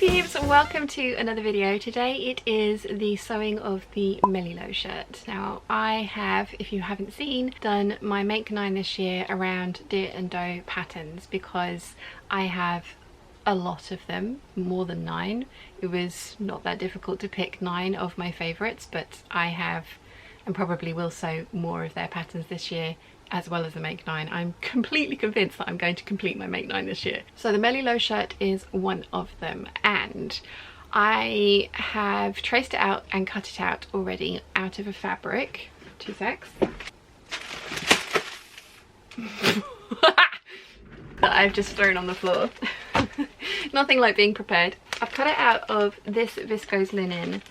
peeps, welcome to another video. Today it is the sewing of the Mélilot shirt. Now I have, if you haven't seen, done my Make 9 this year around deer and doe patterns because I have a lot of them, more than 9. It was not that difficult to pick 9 of my favourites, but I have and probably will sew more of their patterns this year as well as the Make 9. I'm completely convinced that I'm going to complete my Make 9 this year. So the Mélilot shirt is one of them, and I have traced it out and cut it out already out of a fabric. 2 secs. That I've just thrown on the floor. Nothing like being prepared. I've cut it out of this viscose linen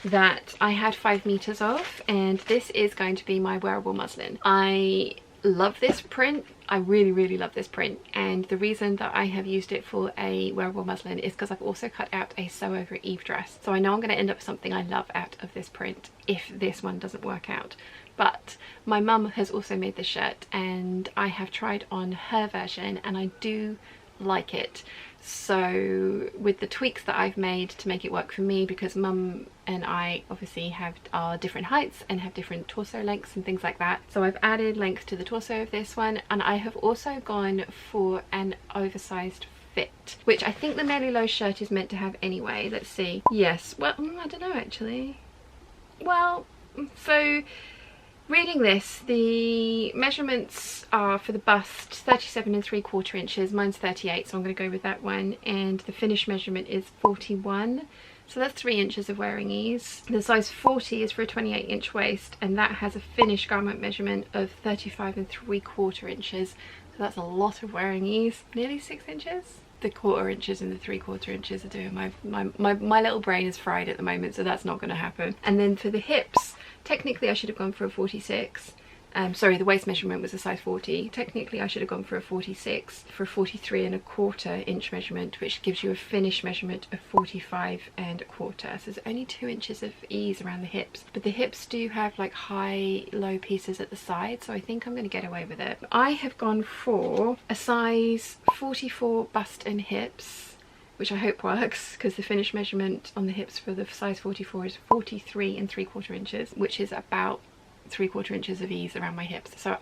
that I had 5 meters of, and this is going to be my wearable muslin. I love this print. I really love this print, and the reason that I have used it for a wearable muslin is because I've also cut out a sew over Eve dress, so I know I'm going to end up with something I love out of this print if this one doesn't work out. But my mum has also made this shirt and I have tried on her version and I do like it. So with the tweaks that I've made to make it work for me, because mum and I obviously are different heights and have different torso lengths and things like that, so I've added length to the torso of this one, and I have also gone for an oversized fit, which I think the Mélilot shirt is meant to have anyway. Let's see. Yes, well, I don't know actually. Well, so reading this, the measurements are for the bust 37 3/4 inches, mine's 38, so I'm going to go with that one, and the finish measurement is 41, so that's 3 inches of wearing ease. The size 40 is for a 28-inch waist, and that has a finished garment measurement of 35 3/4 inches, so that's a lot of wearing ease, nearly 6 inches. The 1/4 inches and the 3/4 inches are doing my little brain is fried at the moment, so that's not going to happen. And then for the hips, technically I should have gone for a 46. Sorry, the waist measurement was a size 40. Technically I should have gone for a 46 for a 43 1/4 inch measurement, which gives you a finish measurement of 45 1/4. So there's only 2 inches of ease around the hips, but the hips do have like high low pieces at the side, so I think I'm going to get away with it. I have gone for a size 44 bust and hips, which I hope works, because the finish measurement on the hips for the size 44 is 43 3/4 inches, which is about 3/4 inches of ease around my hips. So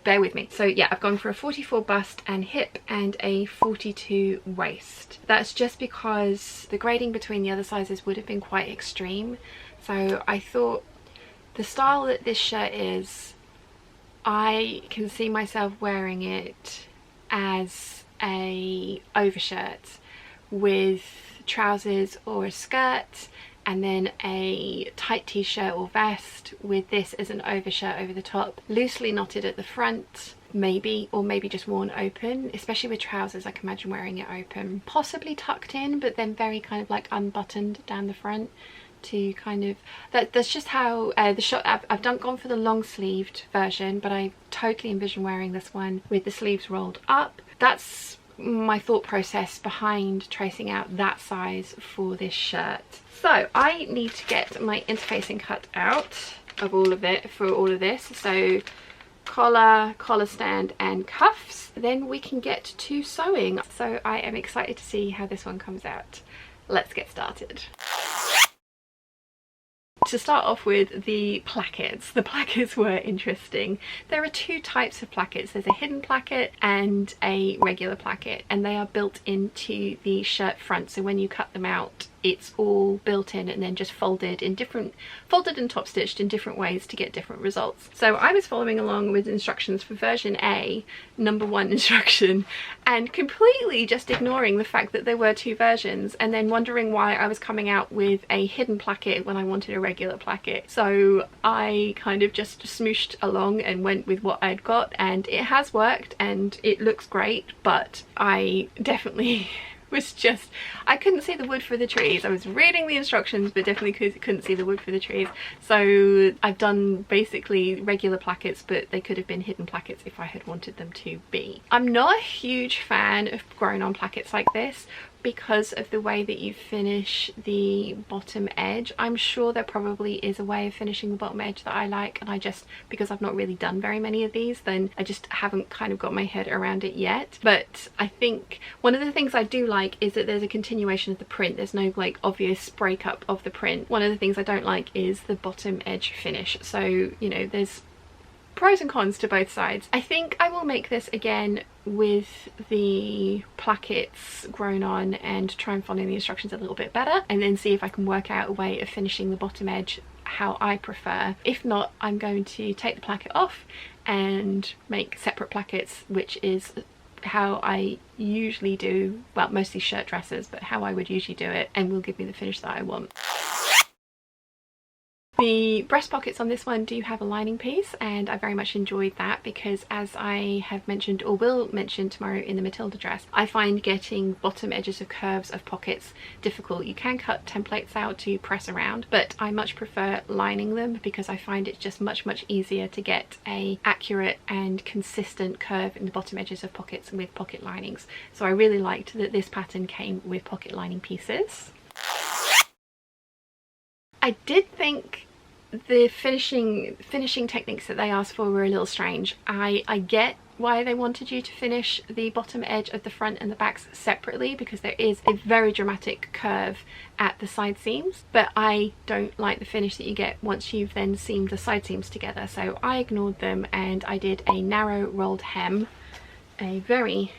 bear with me. So yeah, I've gone for a 44 bust and hip and a 42 waist. That's just because the grading between the other sizes would have been quite extreme, so I thought the style that this shirt is, I can see myself wearing it as a overshirt with trousers or a skirt, and then a tight t-shirt or vest with this as an overshirt over the top, loosely knotted at the front maybe, or maybe just worn open. Especially with trousers, I can imagine wearing it open, possibly tucked in, but then very kind of like unbuttoned down the front to kind of, that's just how the shot. I've gone for the long sleeved version, but I totally envision wearing this one with the sleeves rolled up. That's my thought process behind tracing out that size for this shirt. So I need to get my interfacing cut out of all of it for all of this. So collar stand and cuffs, then we can get to sewing. So I am excited to see how this one comes out. Let's get started. To start off with, the plackets. The plackets were interesting. There are 2 types of plackets. There's a hidden placket and a regular placket, and they are built into the shirt front, so when you cut them out it's all built in and then just folded and top stitched in different ways to get different results. So I was following along with instructions for version A, number 1 instruction, and completely just ignoring the fact that there were 2 versions, and then wondering why I was coming out with a hidden placket when I wanted a regular placket. So I kind of just smooshed along and went with what I'd got, and it has worked and it looks great, but I definitely I couldn't see the wood for the trees. I was reading the instructions but definitely couldn't see the wood for the trees. So I've done basically regular plackets, but they could have been hidden plackets if I had wanted them to be. I'm not a huge fan of grown on plackets like this, because of the way that you finish the bottom edge. I'm sure there probably is a way of finishing the bottom edge that I like, and I just, because I've not really done very many of these, then I just haven't kind of got my head around it yet. But I think one of the things I do like is that there's a continuation of the print. There's no like obvious breakup of the print. One of the things I don't like is the bottom edge finish. So, you know, there's pros and cons to both sides. I think I will make this again with the plackets grown on and try and follow the instructions a little bit better, and then see if I can work out a way of finishing the bottom edge how I prefer. If not, I'm going to take the placket off and make separate plackets, which is how I usually do, well, mostly shirt dresses, but how I would usually do it, and will give me the finish that I want. The breast pockets on this one do have a lining piece, and I very much enjoyed that because, as I have mentioned or will mention tomorrow in the Matilda dress, I find getting bottom edges of curves of pockets difficult. You can cut templates out to press around, but I much prefer lining them because I find it's just much easier to get a accurate and consistent curve in the bottom edges of pockets with pocket linings. So I really liked that this pattern came with pocket lining pieces. I did think the finishing techniques that they asked for were a little strange. I get why they wanted you to finish the bottom edge of the front and the backs separately, because there is a very dramatic curve at the side seams, but I don't like the finish that you get once you've then seamed the side seams together. So I ignored them and I did a narrow rolled hem, a very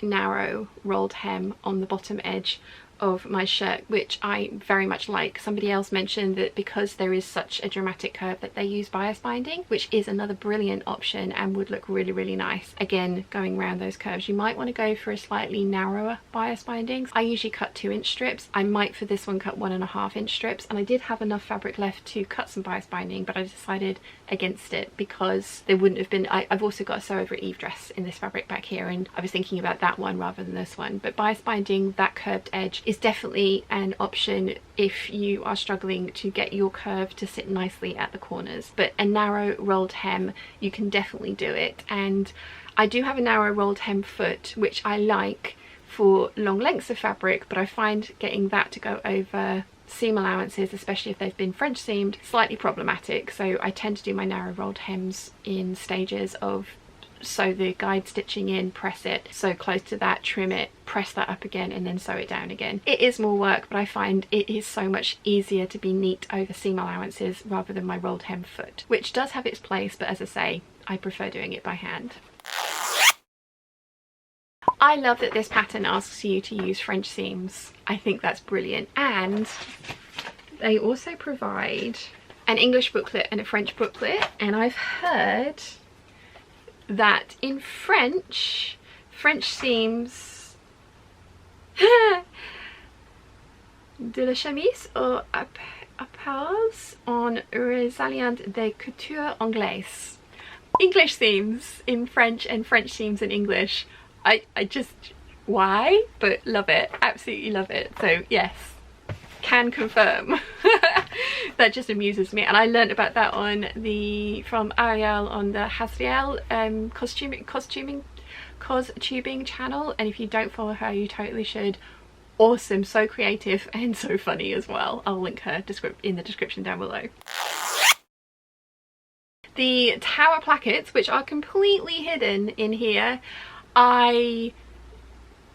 narrow rolled hem on the bottom edge of my shirt, which I very much like. Somebody else mentioned that because there is such a dramatic curve that they use bias binding, which is another brilliant option and would look really nice. Again, going around those curves, you might want to go for a slightly narrower bias bindings. I usually cut 2-inch strips. I might for this one cut 1.5-inch strips, and I did have enough fabric left to cut some bias binding, but I decided against it because there wouldn't have been. I've also got a sew over Eve dress in this fabric back here, and I was thinking about that one rather than this one. But bias binding that curved edge is definitely an option if you are struggling to get your curve to sit nicely at the corners. But a narrow rolled hem, you can definitely do it. And I do have a narrow rolled hem foot, which I like for long lengths of fabric, but I find getting that to go over seam allowances, especially if they've been French seamed, slightly problematic. So I tend to do my narrow rolled hems in stages of sew the guide stitching in, press it, sew close to that, trim it, press that up again, and then sew it down again. It is more work, but I find it is so much easier to be neat over seam allowances rather than my rolled hem foot, which does have its place, but as I say, I prefer doing it by hand. I love that this pattern asks you to use French seams. I think that's brilliant. And they also provide an English booklet and a French booklet, and I've heard that in French seams de la chemise or apparence en resalient de couture anglaise. English seams in French and French seams in English. I just, why? But love it, absolutely love it. So yes, can confirm. That just amuses me, and I learned about that on from Ariel on the Hasriel cos-tubing channel, and if you don't follow her, you totally should. Awesome, so creative and so funny as well. I'll link her in the description down below. The tower plackets, which are completely hidden in here, I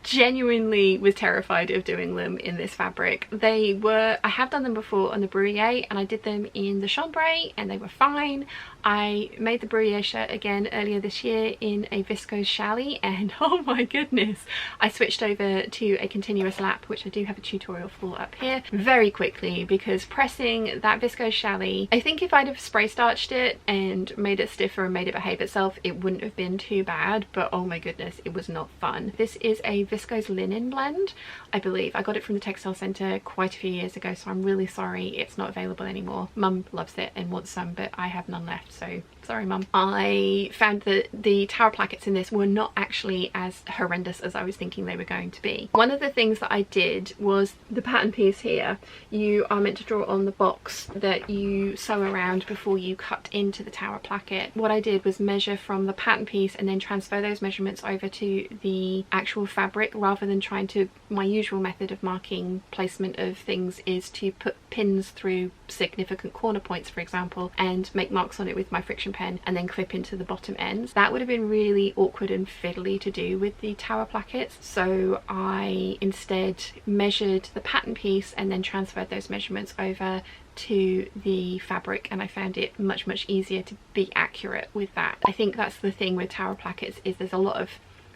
genuinely was terrified of doing them in this fabric. I have done them before on the Bruyere, and I did them in the chambray and they were fine. I made the Bruyere shirt again earlier this year in a viscose challis, and oh my goodness, I switched over to a continuous lap, which I do have a tutorial for up here, very quickly, because pressing that viscose challis, I think if I'd have spray starched it and made it stiffer and made it behave itself, it wouldn't have been too bad, but oh my goodness, it was not fun. This is a viscose linen blend, I believe. I got it from the textile centre quite a few years ago, so I'm really sorry it's not available anymore. Mum loves it and wants some, but I have none left, so sorry mum, I found that the tower plackets in this were not actually as horrendous as I was thinking they were going to be. One of the things that I did was the pattern piece here, you are meant to draw on the box that you sew around before you cut into the tower placket. What I did was measure from the pattern piece and then transfer those measurements over to the actual fabric, rather than trying to, my usual method of marking placement of things is to put pins through significant corner points, for example, and make marks on it with my friction pen and then clip into the bottom ends. That would have been really awkward and fiddly to do with the tower plackets, so I instead measured the pattern piece and then transferred those measurements over to the fabric, and I found it much easier to be accurate with that. I think that's the thing with tower plackets, is there's a lot of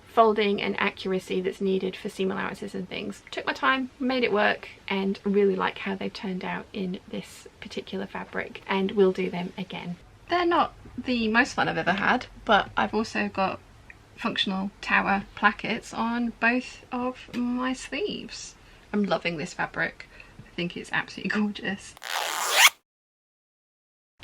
folding and accuracy that's needed for seam allowances and things. Took my time, made it work, and really like how they've turned out in this particular fabric, and will do them again. They're not the most fun I've ever had, but I've also got functional tower plackets on both of my sleeves. I'm loving this fabric. I think it's absolutely gorgeous.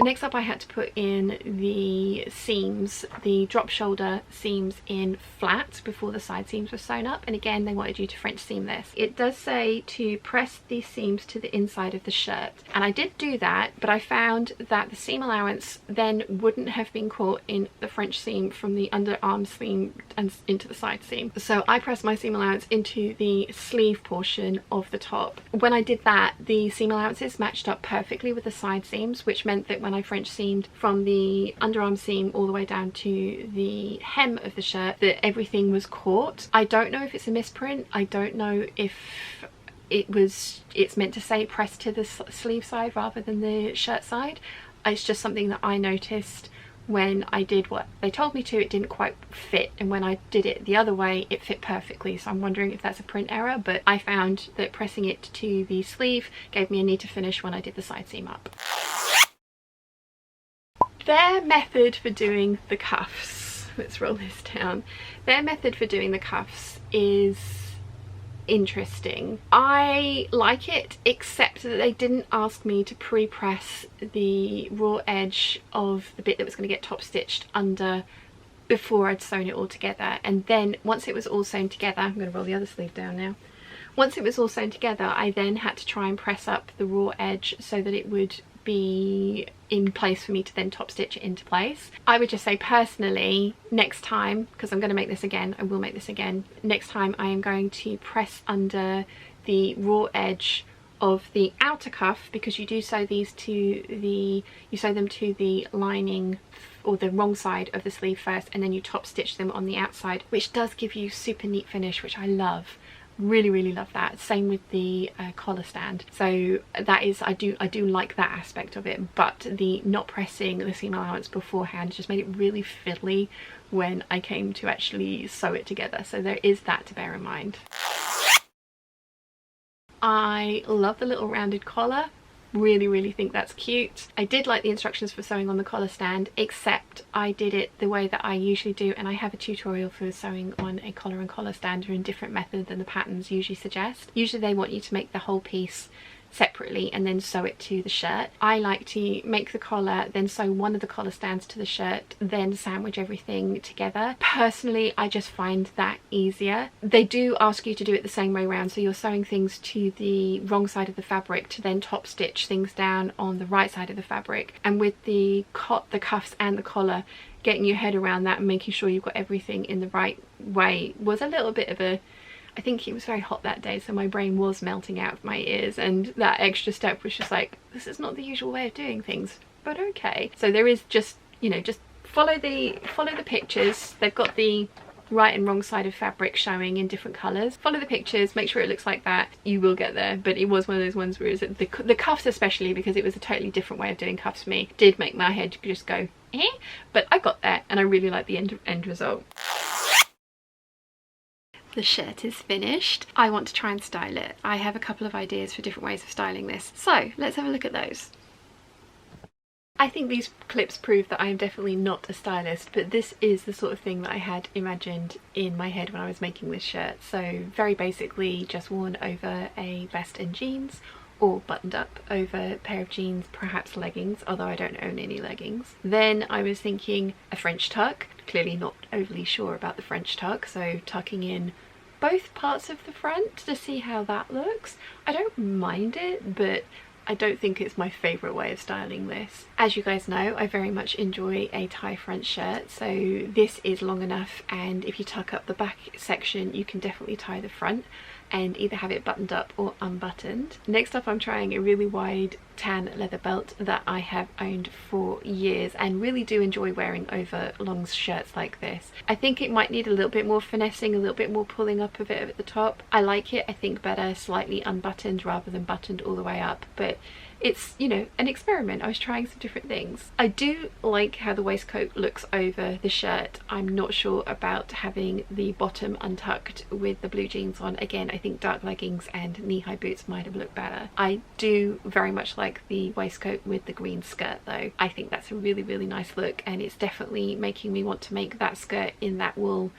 Next up, I had to put in the seams, the drop shoulder seams in flat before the side seams were sewn up, and again they wanted you to French seam this. It does say to press these seams to the inside of the shirt, and I did do that, but I found that the seam allowance then wouldn't have been caught in the French seam from the underarm seam and into the side seam. So I pressed my seam allowance into the sleeve portion of the top. When I did that, the seam allowances matched up perfectly with the side seams, which meant that when I French seamed from the underarm seam all the way down to the hem of the shirt, that everything was caught. I don't know if it's a misprint. I don't know if it's meant to say press to the sleeve side rather than the shirt side. It's just something that I noticed when I did what they told me to. It didn't quite fit, and when I did it the other way it fit perfectly, so I'm wondering if that's a print error, but I found that pressing it to the sleeve gave me a neater finish when I did the side seam up. Their method for doing the cuffs, let's roll this down, their method for doing the cuffs is interesting. I like it, except that they didn't ask me to pre-press the raw edge of the bit that was going to get top stitched under before I'd sewn it all together, and then once it was all sewn together, I'm going to roll the other sleeve down now. Once it was all sewn together, I then had to try and press up the raw edge so that it would be in place for me to then top stitch it into place. I would just say personally, next time, because I'm going to make this again, I will make this again, next time I am going to press under the raw edge of the outer cuff, because you do sew these to the, you sew them to the lining or the wrong side of the sleeve first, and then you top stitch them on the outside, which does give you super neat finish, which I love. Really love that. Same with the collar stand. So that is, I do like that aspect of it, but the not pressing the seam allowance beforehand just made it really fiddly when I came to actually sew it together, so there is that to bear in mind. I love the little rounded collar. Really think that's cute. I did like the instructions for sewing on the collar stand, except I did it the way that I usually do, and I have a tutorial for sewing on a collar and collar stand in a different method than the patterns usually suggest. Usually they want you to make the whole piece separately and then sew it to the shirt. I like to make the collar, then sew one of the collar stands to the shirt, then sandwich everything together. Personally, I just find that easier. They do ask you to do it the same way around, so you're sewing things to the wrong side of the fabric to then top stitch things down on the right side of the fabric, and with the cuffs and the collar, getting your head around that and making sure you've got everything in the right way was a little bit of a, I think it was very hot that day, so my brain was melting out of my ears, and that extra step was just like, this is not the usual way of doing things, but okay. So there is just, you know, just follow the pictures. They've got the right and wrong side of fabric showing in different colours. Follow the pictures, make sure it looks like that, you will get there. But it was one of those ones where the cuffs, especially because it was a totally different way of doing cuffs for me, did make my head just go eh, but I got there and I really like the end result. The shirt is finished. I want to try and style it. I have a couple of ideas for different ways of styling this, so let's have a look at those. I think these clips prove that I am definitely not a stylist, but this is the sort of thing that I had imagined in my head when I was making this shirt. So very basically just worn over a vest and jeans, or buttoned up over a pair of jeans, perhaps leggings, although I don't own any leggings. Then I was thinking a French tuck, clearly not overly sure about the French tuck, so tucking in both parts of the front to see how that looks. I don't mind it, but I don't think it's my favourite way of styling this. As you guys know, I very much enjoy a tie front shirt, so this is long enough, and if you tuck up the back section you can definitely tie the front and either have it buttoned up or unbuttoned. Next up, I'm trying a really wide tan leather belt that I have owned for years and really do enjoy wearing over long shirts like this. I think it might need a little bit more finessing, a little bit more pulling up of it at the top. I like it, I think, better slightly unbuttoned rather than buttoned all the way up, but it's, you know, an experiment. I was trying some different things. I do like how the waistcoat looks over the shirt. I'm not sure about having the bottom untucked with the blue jeans on. Again, I think dark leggings and knee-high boots might have looked better. I do very much like the waistcoat with the green skirt though. I think that's a really, really nice look, and it's definitely making me want to make that skirt in that wool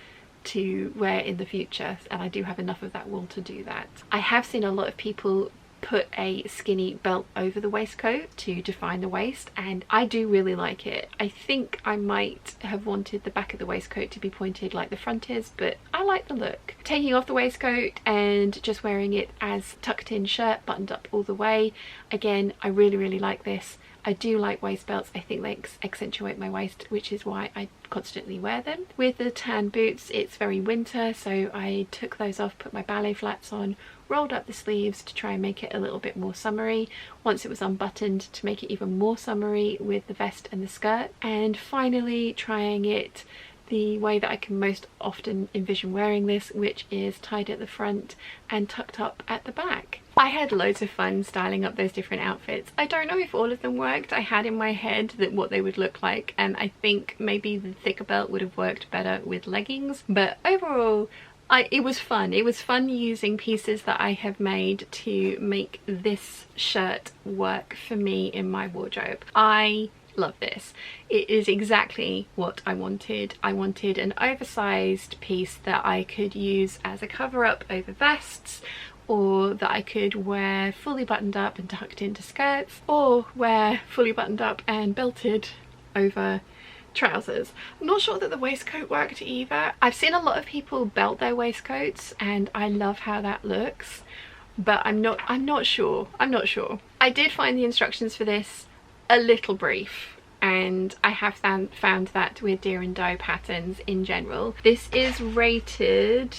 to wear in the future, and I do have enough of that wool to do that. I have seen a lot of people put a skinny belt over the waistcoat to define the waist, and I do really like it. I think I might have wanted the back of the waistcoat to be pointed like the front is, but I like the look. Taking off the waistcoat and just wearing it as tucked in shirt, buttoned up all the way. Again, I really, really like this. I do like waist belts. I think they accentuate my waist, which is why I constantly wear them. With the tan boots, it's very winter, so I took those off, put my ballet flats on, rolled up the sleeves to try and make it a little bit more summery. Once it was unbuttoned, to make it even more summery with the vest and the skirt. And finally trying it the way that I can most often envision wearing this, which is tied at the front and tucked up at the back. I had loads of fun styling up those different outfits. I don't know if all of them worked. I had in my head that what they would look like, and I think maybe the thicker belt would have worked better with leggings, but overall it was fun. It was fun using pieces that I have made to make this shirt work for me in my wardrobe. I love this. It is exactly what I wanted. I wanted an oversized piece that I could use as a cover-up over vests, or that I could wear fully buttoned up and tucked into skirts, or wear fully buttoned up and belted over trousers. I'm not sure that the waistcoat worked either. I've seen a lot of people belt their waistcoats and I love how that looks, but I'm not sure. I did find the instructions for this a little brief, and I have found that with deer and doe patterns in general. This is rated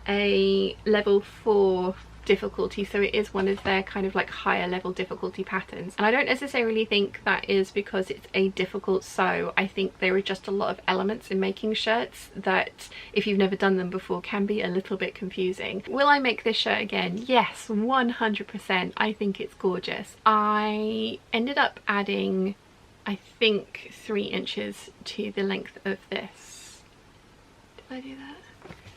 a level 4 difficulty, so it is one of their kind of like higher level difficulty patterns, and I don't necessarily think that is because it's a difficult sew. I think there are just a lot of elements in making shirts that, if you've never done them before, can be a little bit confusing. Will I make this shirt again? Yes, 100%. I think it's gorgeous. I ended up adding, I think, 3 inches to the length of this. Did I do that?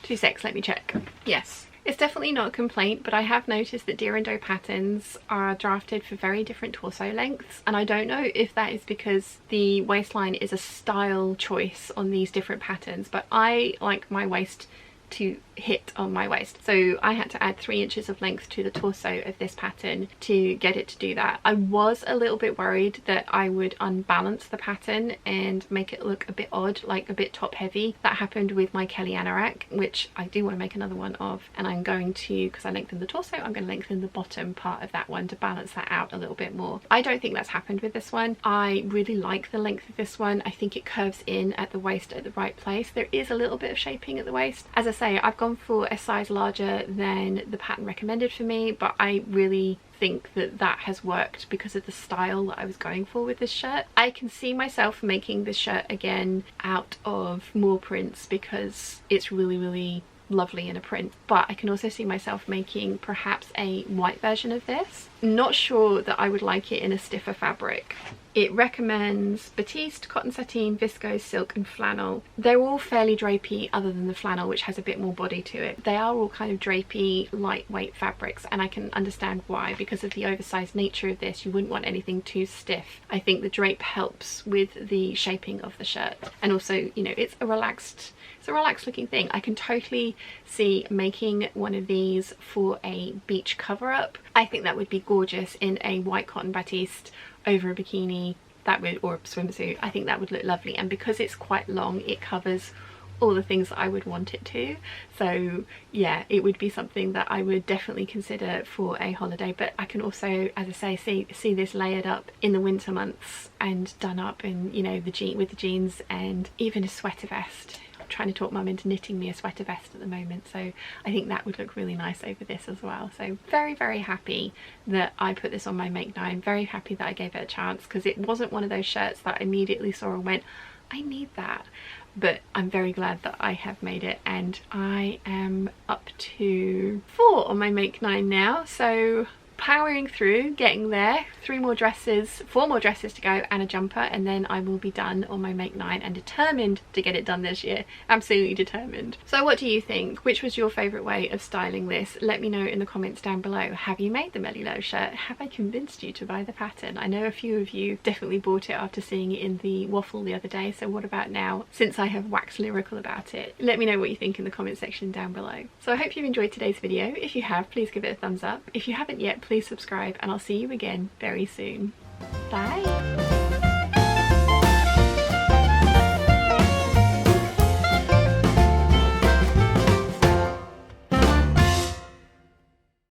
2 secs, let me check. Yes. It's definitely not a complaint, but I have noticed that deer and doe patterns are drafted for very different torso lengths, and I don't know if that is because the waistline is a style choice on these different patterns, but I like my waist to hit on my waist, so I had to add 3 inches of length to the torso of this pattern to get it to do that. I was a little bit worried that I would unbalance the pattern and make it look a bit odd, like a bit top heavy. That happened with my Kelly anorak, which I do want to make another one of, and I'm going to, because I lengthened the torso, I'm going to lengthen the bottom part of that one to balance that out a little bit more. I don't think that's happened with this one. I really like the length of this one. I think it curves in at the waist at the right place. There is a little bit of shaping at the waist. As I say, I've gone for a size larger than the pattern recommended for me, but I really think that that has worked because of the style that I was going for with this shirt. I can see myself making this shirt again out of more prints because it's really, really lovely in a print, but I can also see myself making perhaps a white version of this. Not sure that I would like it in a stiffer fabric. It recommends batiste, cotton sateen, viscose, silk and flannel. They're all fairly drapey other than the flannel, which has a bit more body to it. They are all kind of drapey, lightweight fabrics, and I can understand why. Because of the oversized nature of this, you wouldn't want anything too stiff. I think the drape helps with the shaping of the shirt, and also, you know, it's a relaxed looking thing. I can totally see making one of these for a beach cover-up. I think that would be gorgeous in a white cotton batiste over a bikini, that would, or a swimsuit. I think that would look lovely, and because it's quite long, it covers all the things that I would want it to. So yeah, it would be something that I would definitely consider for a holiday. But I can also, as I say, see this layered up in the winter months and done up in, you know, with the jeans and even a sweater vest. I'm trying to talk mum into knitting me a sweater vest at the moment, so I think that would look really nice over this as well. So very, very happy that I put this on my make 9. Very happy that I gave it a chance, because it wasn't one of those shirts that I immediately saw and went, I need that. But I'm very glad that I have made it, and I am up to 4 on my make 9 now, so powering through, getting there. 4 more dresses to go and a jumper, and then I will be done on my make 9 and determined to get it done this year. Absolutely determined. So what do you think? Which was your favourite way of styling this? Let me know in the comments down below. Have you made the Mélilot shirt? Have I convinced you to buy the pattern? I know a few of you definitely bought it after seeing it in the waffle the other day, so what about now, since I have waxed lyrical about it? Let me know what you think in the comment section down below. So I hope you enjoyed today's video. If you have, please give it a thumbs up. If you haven't yet, please subscribe, and I'll see you again very soon. Bye!